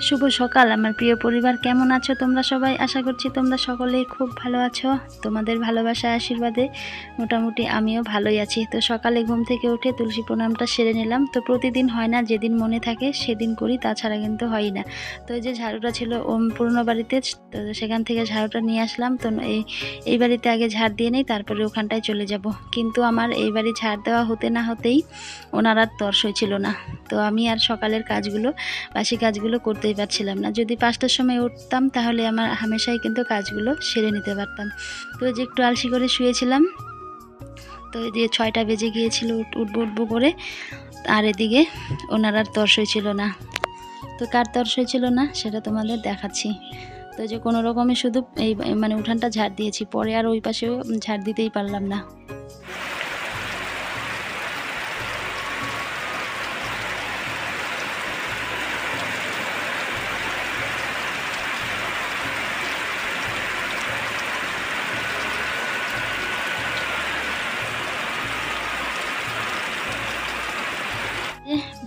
শুভ সকাল আমার প্রিয় পরিবার, কেমন আছো তোমরা সবাই? আশা করছি তোমরা সকলেই খুব ভালো আছো। তোমাদের ভালোবাসা আশীর্বাদে মোটামুটি আমিও ভালোই আছি। তো সকালে ঘুম থেকে উঠে তুলসী প্রণামটা সেরে নিলাম। তো প্রতিদিন হয় না, যেদিন মনে থাকে সেদিন করি, তাছাড়া কিন্তু হয় না। তো এই যে ঝাড়ুটা ছিল পুরনো বাড়িতে, তো সেখান থেকে ঝাড়ুটা নিয়ে আসলাম। তো এই বাড়িতে আগে ঝাড় দিয়ে নেই, তারপরে ওখানটায় চলে যাব। কিন্তু আমার এই বাড়ি ঝাড় দেওয়া হতে না হতেই ওনার আর তর সইছিল না। তো আমি আর সকালের কাজগুলো, বাসি কাজগুলো করতেই পারছিলাম না। যদি 5টার সময় উঠতাম তাহলে আমার হামেশাই কিন্তু কাজগুলো সেরে নিতে পারতাম। তো যে একটু আলসি করে শুয়েছিলাম, তো এই যে 6টা বেজে গিয়েছিল উঠবো করে। আর এদিকে ওনার আর তর সইছিল না। তো কার তর সইছিল না সেটা তোমাদের দেখাচ্ছি। তো যে কোনো রকমে শুধু এই মানে উঠানটা ঝাড় দিয়েছি, পরে আর ওই পাশেও ঝাড় দিতেই পারলাম না।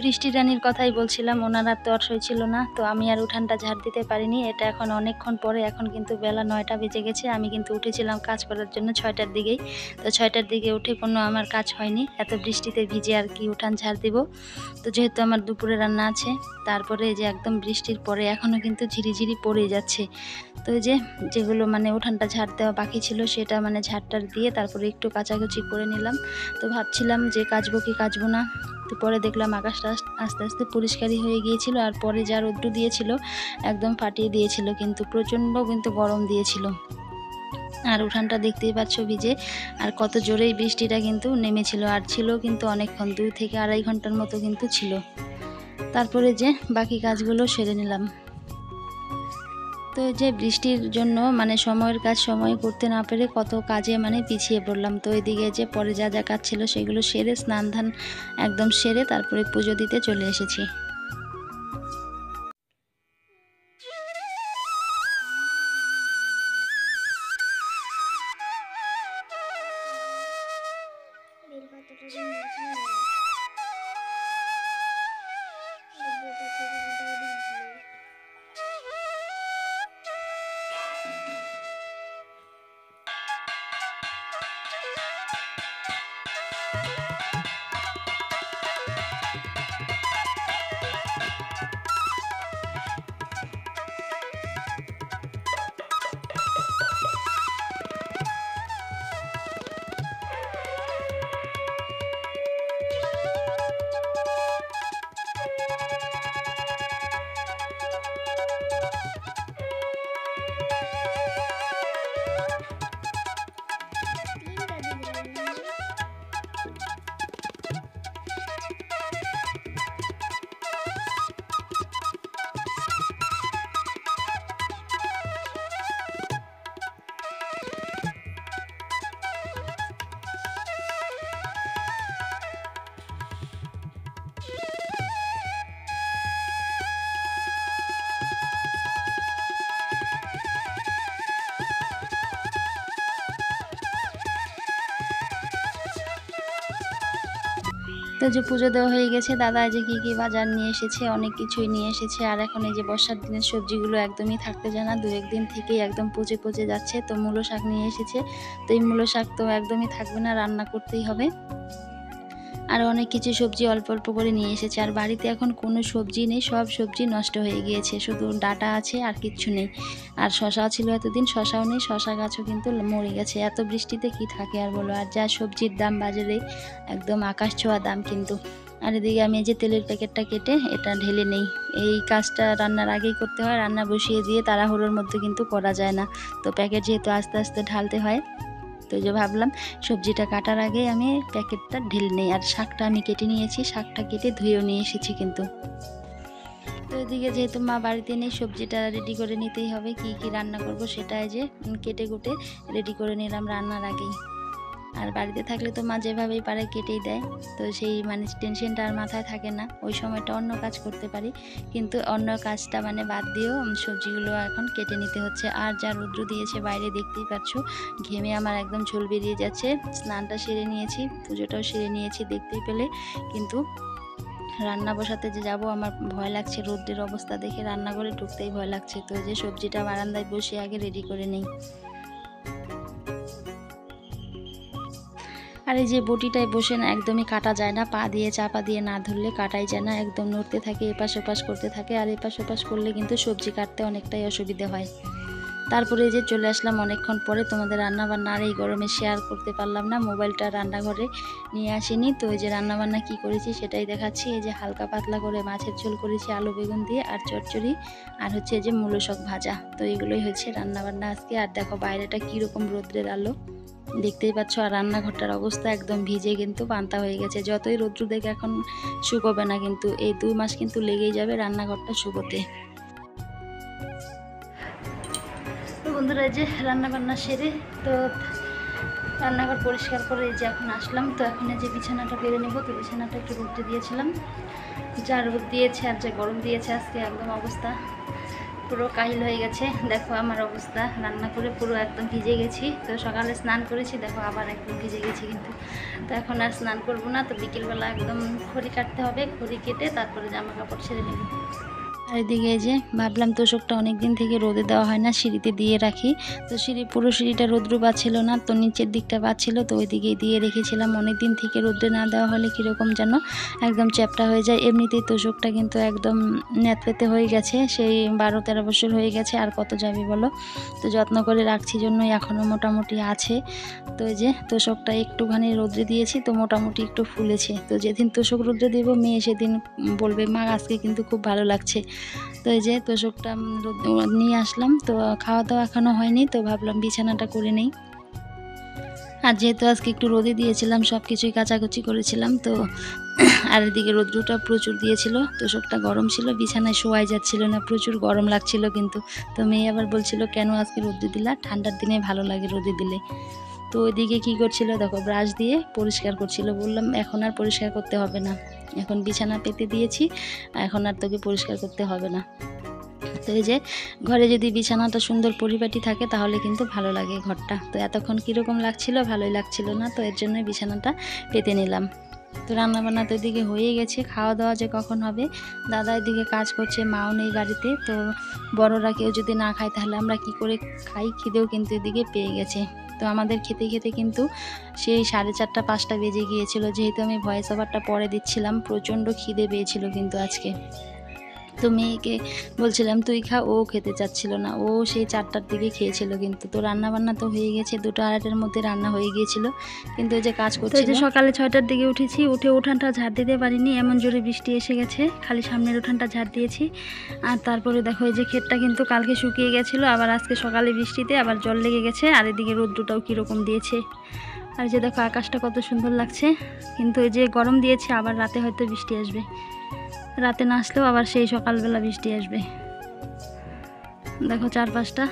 বৃষ্টি রানীর কথাই বলছিলাম, ওনার আর তর সইছিল না। তো আমি আর উঠানটা ঝাড় দিতে পারিনি। এটা এখন অনেকক্ষণ পরে, এখন কিন্তু বেলা 9টা বেজে গেছে। আমি কিন্তু উঠেছিলাম কাজ করার জন্য 6টার দিকেই। তো 6টার দিকে উঠে কোনো আমার কাজ হয়নি। এত বৃষ্টিতে ভিজে আর কি উঠান ঝাড় দিব। তো যেহেতু আমার দুপুরে রান্না আছে, তারপরে যে একদম বৃষ্টির পরে এখনও কিন্তু ঝিরিঝিরি পড়ে যাচ্ছে। তো এই যে যেগুলো মানে উঠানটা ঝাড় দেওয়া বাকি ছিল, সেটা মানে ঝাড়টার দিয়ে তারপরে একটু কাচাকুচি করে নিলাম। তো ভাবছিলাম যে কাচবো কি কাচবো না। তো পরে দেখলাম আকাশটা আস্তে আস্তে পরিষ্কারই হয়ে গিয়েছিল। আর পরে যা রৌদ্র দিয়েছিল একদম ফাটিয়ে দিয়েছিল, কিন্তু প্রচণ্ড কিন্তু গরম দিয়েছিল। আর উঠানটা দেখতেই পাচ্ছ ভিজে। আর কত জোরেই বৃষ্টিটা কিন্তু নেমেছিল, আর ছিল কিন্তু অনেকক্ষণ, 2 থেকে আড়াই ঘন্টার মতো কিন্তু ছিল। তারপরে যে বাকি কাজগুলো সেরে নিলাম। তো যে বৃষ্টির জন্য মানে সময়ের কাজ সময় করতে না পেরে কত কাজে মানে পিছিয়ে পড়লাম। তো এদিকে যে পরে যা যা কাজ ছিল সেগুলো সেরে স্নান ধান একদম সেরে তারপরে পুজো দিতে চলে এসেছি। তো যে পুজো দেওয়া হয়ে গেছে, দাদা যে কি কি বাজার নিয়ে এসেছে, অনেক কিছুই নিয়ে এসেছে। আর এখন এই যে বর্ষার দিনের সবজিগুলো একদমই থাকতে যায় না, 2-1 দিন থেকেই একদম পচে পচে যাচ্ছে। তো মূলো শাক নিয়ে এসেছে। তো এই মূলো শাক তো একদমই থাকবে না, রান্না করতেই হবে। আর অনেক কিছু সবজি অল্প অল্প করে নিয়ে এসেছে। আর বাড়িতে এখন কোনো সবজি নেই, সব সবজি নষ্ট হয়ে গিয়েছে, শুধু ডাঁটা আছে আর কিচ্ছু নেই। আর শশা ছিল এতদিন, শশাও নেই, শশা গাছও কিন্তু মরে গেছে। এত বৃষ্টিতে কি থাকে আর বলো। আর যা সবজির দাম বাজারে, একদম আকাশ ছোঁয়া দাম কিন্তু। আর এদিকে আমি এই যে তেলের প্যাকেটটা কেটে এটা ঢেলে নেই। এই কাজটা রান্নার আগেই করতে হয়, রান্না বসিয়ে দিয়ে তাড়াহুড়োর মধ্যে কিন্তু করা যায় না। তো প্যাকেট যেহেতু আস্তে আস্তে ঢালতে হয়, তো যে ভাবলাম সবজিটা কাটার আগে আমি প্যাকেটটা ঢেলে নেই। আর শাকটা আমি কেটে নিয়েছি, শাকটা কেটে ধুয়েও নিয়ে এসেছি কিন্তু। তো এদিকে যেহেতু মা বাড়িতে নেই, সবজিটা রেডি করে নিতেই হবে। কি কি রান্না করব সেটাই যে কেটে কুটে রেডি করে নিলাম রান্নার আগেই। আর বাড়িতে থাকলে তো মা যেভাবেই পারে কেটেই দেয়। তো সেই মানে টেনশনটা আর মাথায় থাকে না, ওই সময়টা অন্য কাজ করতে পারি। কিন্তু অন্য কাজটা মানে বাদ দিয়েও সবজিগুলো এখন কেটে নিতে হচ্ছে। আর যা রৌদ্র দিয়েছে বাইরে দেখতেই পাচ্ছ, ঘেমে আমার একদম ঝোল বেরিয়ে যাচ্ছে। স্নানটা সেরে নিয়েছি, পুজোটাও সেরে নিয়েছি দেখতেই পেলে। কিন্তু রান্না বসাতে যে যাব আমার ভয় লাগছে, রোদ্রের অবস্থা দেখে রান্নাঘরে ঢুকতেই ভয় লাগছে। তো এই যে সবজিটা বারান্দায় বসে আগে রেডি করে নেই। আর এই যে বটিটায় বসে না একদমই কাটা যায় না, পা দিয়ে চাপা দিয়ে না ধরলে কাটাই যায় না, একদম নড়তে থাকে, এপাশ ওপাশ করতে থাকে। আর এপাশ ওপাশ করলে কিন্তু সবজি কাটতে অনেকটাই অসুবিধে হয়। তারপরে এই যে চলে আসলাম অনেকক্ষণ পরে, তোমাদের রান্নাবান্না আর এই গরমে শেয়ার করতে পারলাম না, মোবাইলটা রান্নাঘরে নিয়ে আসিনি। তো এই যে রান্নাবান্না কি করেছি সেটাই দেখাচ্ছি। এই যে হালকা পাতলা করে মাছের ঝোল করেছি আলু বেগুন দিয়ে, আর চচ্চড়ি, আর হচ্ছে এই যে মূলো শাক ভাজা। তো এগুলোই হচ্ছে রান্নাবান্না আজকে। আর দেখো বাইরেটা কীরকম রোদ্রের আলো দেখতেই পাচ্ছ। আর রান্নাঘরটার অবস্থা একদম ভিজে কিন্তু পান্তা হয়ে গেছে। যতই রোদ্র দেখে এখন শুকোবে না, কিন্তু এই 2 মাস কিন্তু লেগেই যাবে রান্নাঘরটা শুকোতে। তো বন্ধুরা এই যে রান্নাবান্না সেরে তো রান্নাঘর পরিষ্কার করে এই যে এখন আসলাম। তো এখন এই যে বিছানাটা পেরে নেব। তো বিছানাটা একটু রোদে দিয়েছিলাম, যা রোদ দিয়েছে আর যা গরম দিয়েছে আজকে, একদম অবস্থা পুরো কাহিল হয়ে গেছে। দেখো আমার অবস্থা, রান্না করে পুরো একদম ভিজে গেছি। তো সকালে স্নান করেছি, দেখো আবার একদম ভিজে গেছি কিন্তু। তো এখন আর স্নান করবো না, তো বিকেলবেলা একদম খড়ি কাটতে হবে, খড়ি কেটে তারপরে জামা কাপড় ছেড়ে নেব। আর এদিকে এই যে ভাবলাম তোষকটা অনেক দিন থেকে রোদে দেওয়া হয় না, সিঁড়িতে দিয়ে রাখি। তো পুরো সিঁড়িটা রোদ্র পাচ্ছিল না, তো নিচের দিকটা পাচ্ছিল, তো ওই দিকেই দিয়ে রেখেছিলাম। অনেক দিন থেকে রোদ্রে না দেওয়া হলে কীরকম যেন একদম চ্যাপটা হয়ে যায়। এমনিতেই তোষকটা কিন্তু একদম ন্যাতপেতে হয়ে গেছে, সেই 12-13 বছর হয়ে গেছে, আর কত যাবে বলো। তো যত্ন করে রাখছি জন্যই এখনও মোটামুটি আছে। তো এই যে তোষকটা একটুখানি রোদ্রে দিয়েছি, তো মোটামুটি একটু ফুলেছে। তো যেদিন তোষক রোদ্রে দেবো মেয়ে, সেদিন বলবে মা আজকে কিন্তু খুব ভালো লাগছে। তো এই যে তোষকটা নিয়ে আসলাম। তো খাওয়া দাওয়া এখনও হয়নি, তো ভাবলাম বিছানাটা করে নেই। আর যেহেতু আজকে একটু রোদে দিয়েছিলাম, সব কিছুই কাচাকুচি করেছিলাম। তো আর এদিকে রোদ্রুটা প্রচুর দিয়েছিল, তোষকটা গরম ছিল, বিছানায় শোয়াই যাচ্ছিল না, প্রচুর গরম লাগছিল কিন্তু। তো মেয়ে আবার বলছিল কেন আজকে রোদে দিলা, ঠান্ডার দিনে ভালো লাগে রোদে দিলে। তো ওইদিকে কী করছিল দেখো, ব্রাশ দিয়ে পরিষ্কার করছিল। বললাম এখন আর পরিষ্কার করতে হবে না, এখন বিছানা পেতে দিয়েছি, এখন আর তোকে পরিষ্কার করতে হবে না। তো এই যে ঘরে যদি বিছানাটা সুন্দর পরিপাটি থাকে তাহলে কিন্তু ভালো লাগে ঘরটা। তো এতক্ষণ কীরকম লাগছিল, ভালোই লাগছিল না, তো এর জন্যই বিছানাটা পেতে নিলাম। তো রান্নাবান্না তো এদিকে হয়ে গেছে, খাওয়া দাওয়া যে কখন হবে। দাদা এদিকে কাজ করছে, মাও নেই বাড়িতে। তো বড়রা কেউ যদি না খায় তাহলে আমরা কি করে খাই, খিদেও কিন্তু এদিকে পেয়ে গেছে। তো আমাদের খেতে খেতে কিন্তু সেই 4:30-5টা বেজে গিয়েছিল, যেহেতু আমি ভয়েস ওভারটা পরে দিচ্ছিলাম। প্রচণ্ড খিদে পেয়েছিল কিন্তু আজকে। তো মেয়েকে বলছিলাম তুই খা, ও খেতে চাচ্ছিল না, ও সেই 4টার দিকে খেয়েছিল কিন্তু। তো রান্নাবান্না তো হয়ে গেছে, 2-2:30টার মধ্যে রান্না হয়ে গিয়েছিল, কিন্তু ওই যে কাজ করছিল। যে সকালে 6টার দিকে উঠেছি, উঠে উঠানটা ঝাড় দিতে পারিনি, এমন জোরে বৃষ্টি এসে গেছে, খালি সামনের উঠানটা ঝাড় দিয়েছি। আর তারপরে দেখো এই যে ক্ষেতটা কিন্তু কালকে শুকিয়ে গেছিলো, আবার আজকে সকালে বৃষ্টিতে আবার জল লেগে গেছে। আর এদিকে রোদ্রটাও কীরকম দিয়েছে, আর যে দেখো আকাশটা কত সুন্দর লাগছে। কিন্তু এই যে গরম দিয়েছে, আবার রাতে হয়তো বৃষ্টি আসবে, রাতে না আসলেও আবার সেই সকালবেলা বৃষ্টি আসবে। দেখো চারপাশটা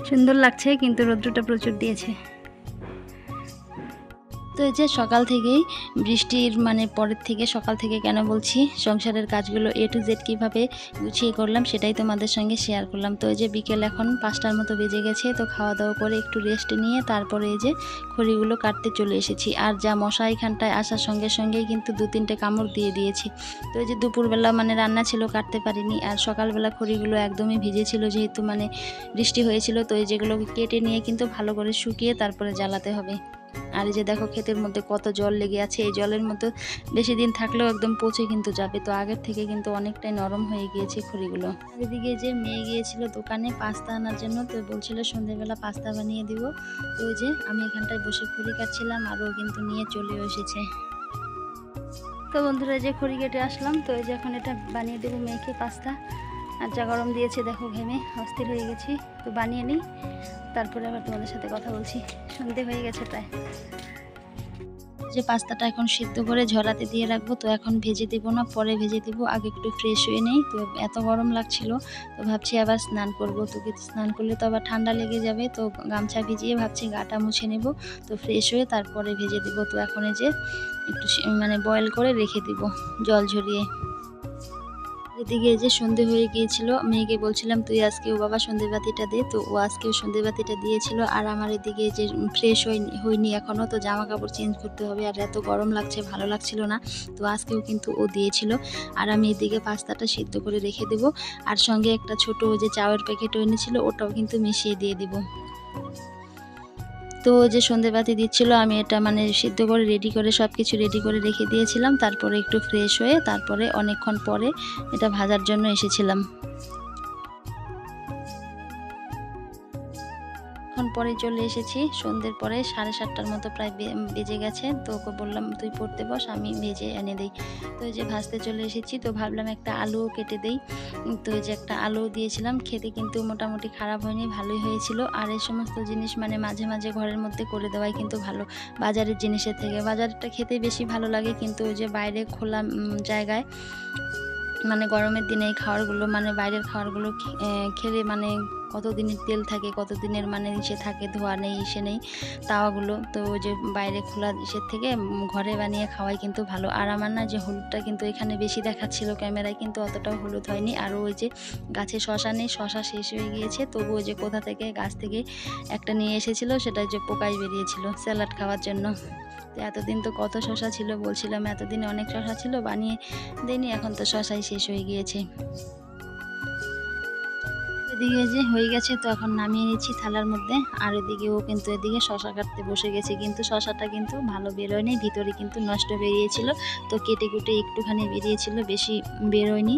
সুন্দর লাগছে, কিন্তু রৌদ্রটা প্রচুর দিয়েছে। তো এই যে সকাল থেকেই বৃষ্টির পরের থেকে, সকাল থেকে কেন বলছি, সংসারের কাজগুলো A to Z কীভাবে গুছিয়ে করলাম সেটাই তোমাদের সঙ্গে শেয়ার করলাম। তো এই যে বিকেল এখন 5টার মতো বেজে গেছে। তো খাওয়া দাওয়া করে একটু রেস্ট নিয়ে তারপরে এই যে খড়িগুলো কাটতে চলে এসেছি। আর যা মশা এখানটায় আসার সঙ্গে সঙ্গেই কিন্তু 2-3টে কামড় দিয়ে দিয়েছি। তো এই যে দুপুরবেলা রান্না ছিল, কাটতে পারিনি। আর সকালবেলা খড়িগুলো একদমই ভিজে ছিল, যেহেতু বৃষ্টি হয়েছিল। তো এই যেগুলোকে কেটে নিয়ে কিন্তু ভালো করে শুকিয়ে তারপরে জ্বালাতে হবে। আর এই যে দেখো ক্ষেতের মধ্যে কত জল লেগে আছে, এই জলের মধ্যে বেশি দিন থাকলেও একদম পচে কিন্তু যাবে। তো আগের থেকে কিন্তু অনেকটাই নরম হয়ে গিয়েছে খড়িগুলো। আর এদিকে যে মেয়ে গিয়েছিল দোকানে পাস্তা আনার জন্য, তো বলছিল সন্ধ্যেবেলা পাস্তা বানিয়ে দিব। তো ওই যে আমি এখানটায় বসে খড়ি কাটছিলাম, আর ও কিন্তু নিয়ে চলে এসেছে। তো বন্ধুরা যে খড়ি কেটে আসলাম, তো এই যে এখন এটা বানিয়ে দেবো মেয়েকে পাস্তা। আর যা গরম দিয়েছে দেখো, ঘেমে অস্থির হয়ে গেছি। তো বানিয়ে নিই, তারপরে আবার তোমাদের সাথে কথা বলছি। সন্ধে হয়ে গেছে প্রায়। যে পাস্তাটা এখন সিদ্ধ করে ঝরাতে দিয়ে রাখবো। তো এখন ভেজে দেবো না, পরে ভেজে দেবো, আগে একটু ফ্রেশ হয়ে নেই। তো এত গরম লাগছিল, তো ভাবছি আবার স্নান করব। তো স্নান করলে তো আবার ঠান্ডা লেগে যাবে। তো গামছা ভিজিয়ে ভাবছি গাটা মুছে নেব, তো ফ্রেশ হয়ে তারপরে ভেজে দেবো। তো এখন এই যে একটু বয়েল করে রেখে দিব জল ঝরিয়ে। ওদিকে এই যে সন্ধে হয়ে গিয়েছিল, মেয়েকে বলছিলাম তুই আজকে ও বাবা সন্ধে বাতিটা দে, তো ও আজকেও সন্ধে বাতিটা দিয়েছিল। আর আমার এদিকে যে ফ্রেশ হইনি এখনও, তো জামা কাপড় চেঞ্জ করতে হবে, আর এত গরম লাগছে ভালো লাগছিল না, তো আজকেও কিন্তু ও দিয়েছিল। আর আমি এদিকে পাস্তাটা সিদ্ধ করে রেখে দেবো, আর সঙ্গে একটা ছোট যে চাউয়ের প্যাকেটও এনেছিল ওটাও কিন্তু মিশিয়ে দিয়ে দিব। তো যে সন্ধেবাতি দিচ্ছিল আমি এটা মানে সিদ্ধ করে রেডি করে সব কিছু রেডি করে রেখে দিয়েছিলাম। তারপরে একটু ফ্রেশ হয়ে তারপরে অনেকক্ষণ পরে এটা ভাজার জন্য এসেছিলাম। পরে চলে এসেছি সন্ধ্যের পরে 7:30টার মতো প্রায় বেজে গেছে। তো ওকে বললাম তুই পড়তে বস, আমি ভেজে এনে দিই। তো এই যে ভাজতে চলে এসেছি, তো ভাবলাম একটা আলুও কেটে দেই। তো এই যে একটা আলু দিয়েছিলাম, খেতে কিন্তু মোটামুটি খারাপ হয়নি, ভালোই হয়েছিল। আর এই সমস্ত জিনিস মানে মাঝে মাঝে ঘরের মধ্যে করে দেওয়াই কিন্তু ভালো বাজারের জিনিসের থেকে। বাজারেরটা খেতে বেশি ভালো লাগে, কিন্তু ওই যে বাইরে খোলা জায়গায় মানে গরমের দিনে এই খাবারগুলো মানে বাইরের খাবারগুলো খেলে মানে কতদিনের তেল থাকে, কতদিনের মানে ইসে থাকে, ধোয়া নেই ইসে নেই তাওয়াগুলো। তো ওই যে বাইরে খোলা ইসের থেকে ঘরে বানিয়ে খাওয়াই কিন্তু ভালো। আর আমার না যে হলুদটা কিন্তু এখানে বেশি দেখাচ্ছিল ক্যামেরায়, কিন্তু অতটাও হলুদ হয়নি। আর ওই যে গাছে শশা নেই, শশা শেষ হয়ে গিয়েছে, তবু ওই যে কোথা থেকে গাছ থেকে একটা নিয়ে এসেছিল, সেটা যে পোকাই বেরিয়েছিল স্যালাড খাওয়ার জন্য। তো এতদিন তো কত শশা ছিল, বলছিলাম এতদিনে অনেক শশা ছিল, বানিয়ে দেয়নি, এখন তো শশাই শেষ হয়ে গিয়েছে। এদিকে যে হয়ে গেছে, তো এখন নামিয়ে নিচ্ছি থালার মধ্যে। আর এদিকে ও কিন্তু এদিকে শশা কাটতে বসে গেছে, কিন্তু শশাটা কিন্তু ভালো বেরোয়নি, ভিতরে কিন্তু নষ্ট বেরিয়েছিল। তো কেটে কুটে একটুখানি বেরিয়েছিল, বেশি বেরোয়নি।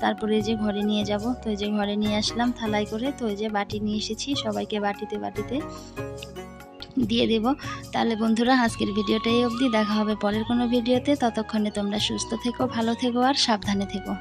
তারপরে যে ঘরে নিয়ে যাব, তো এই যে ঘরে নিয়ে আসলাম থালায় করে। তো এই যে বাটি নিয়ে এসেছি, সবাইকে বাটিতে বাটিতে দিয়ে দেব। তাহলে বন্ধুরা আজকের ভিডিওটা এই অবধি, দেখা হবে পরের কোনো ভিডিওতে। ততক্ষণে তোমরা সুস্থ থেকো, ভালো থেকো আর সাবধানে থেকো।